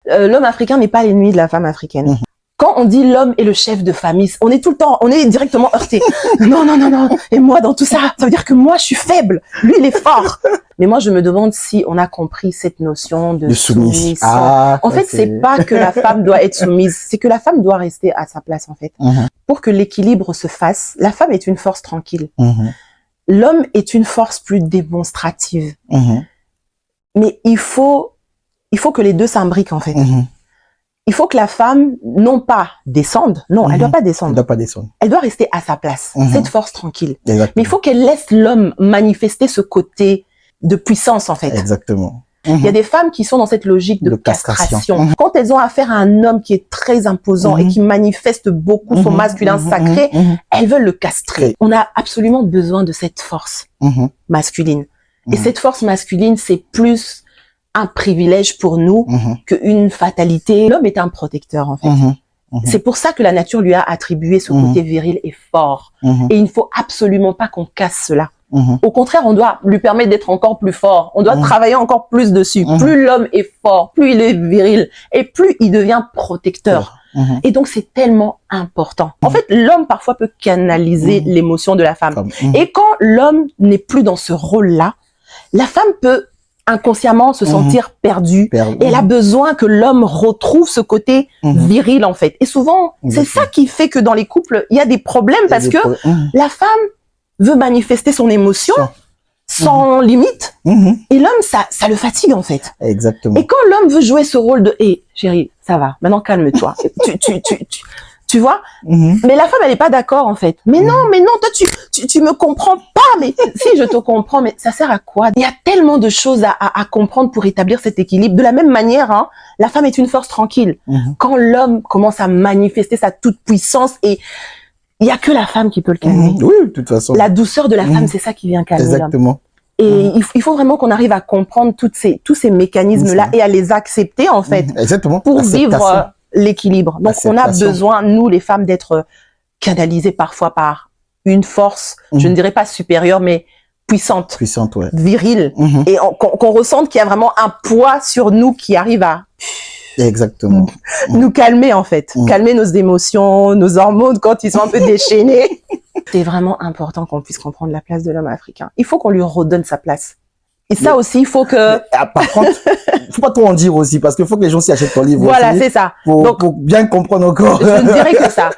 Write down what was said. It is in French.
l'homme africain n'est pas l'ennemi de la femme africaine. Quand on dit l'homme est le chef de famille, on est tout le temps, on est directement heurté. Non, non, non, non. Et moi, dans tout ça, ça veut dire que moi, je suis faible. Lui, il est fort. Mais moi, je me demande si on a compris cette notion de soumission. Ah, en fait, c'est pas que la femme doit être soumise, c'est que la femme doit rester à sa place, en fait. Pour que l'équilibre se fasse, la femme est une force tranquille. L'homme est une force plus démonstrative. Mais il faut que les deux s'imbriquent, en fait. Il faut que la femme, non pas descende, non, elle doit pas descendre. Elle doit pas descendre. Elle doit rester à sa place, cette force tranquille. Exactement. Mais il faut qu'elle laisse l'homme manifester ce côté de puissance, en fait. Exactement. Il y a des femmes qui sont dans cette logique de castration. Quand elles ont affaire à un homme qui est très imposant et qui manifeste beaucoup son masculin sacré, elles veulent le castrer. On a absolument besoin de cette force masculine. Et cette force masculine, c'est plus un privilège pour nous qu'une fatalité. L'homme est un protecteur, en fait. C'est pour ça que la nature lui a attribué ce côté viril et fort. Et il ne faut absolument pas qu'on casse cela. Au contraire, on doit lui permettre d'être encore plus fort. On doit travailler encore plus dessus. Plus l'homme est fort, plus il est viril, et plus il devient protecteur. Et donc, c'est tellement important. En fait, l'homme, parfois, peut canaliser l'émotion de la femme. Et quand l'homme n'est plus dans ce rôle-là, la femme peut inconsciemment se sentir perdue. Et elle a besoin que l'homme retrouve ce côté viril, en fait. Et souvent, c'est ça qui fait que dans les couples, il y a des problèmes parce que la femme veut manifester son émotion sans limite. Et l'homme, ça le fatigue, en fait. Exactement. Et quand l'homme veut jouer ce rôle de « Hé, chérie, ça va, maintenant calme-toi. » Tu vois? Mais la femme, elle est pas d'accord, en fait. Mais non, toi, tu me comprends pas. Mais si, je te comprends, mais ça sert à quoi? Il y a tellement de choses à comprendre pour établir cet équilibre. De la même manière, hein, la femme est une force tranquille. Quand l'homme commence à manifester sa toute-puissance et il y a que la femme qui peut le calmer. Oui, de toute façon. La douceur de la femme, c'est ça qui vient calmer l'homme. Exactement. Et il faut vraiment qu'on arrive à comprendre tous ces mécanismes-là et à les accepter, en fait. Exactement. Pour vivre l'équilibre. Donc, on a besoin, nous, les femmes, d'être canalisées parfois par une force, je ne dirais pas supérieure, mais puissante. Puissante, ouais. Virile. Et qu'on ressente qu'il y a vraiment un poids sur nous qui arrive à... Exactement. Nous calmer, en fait. Calmer nos émotions, nos hormones quand ils sont un peu déchaînés. C'est vraiment important qu'on puisse comprendre la place de l'homme africain. Il faut qu'on lui redonne sa place. Et ça aussi, il faut que... Par contre, faut pas trop en dire aussi, parce qu'il faut que les gens s'y achètent ton livre. Voilà, c'est ça. Pour bien comprendre encore. Je ne dirais que ça.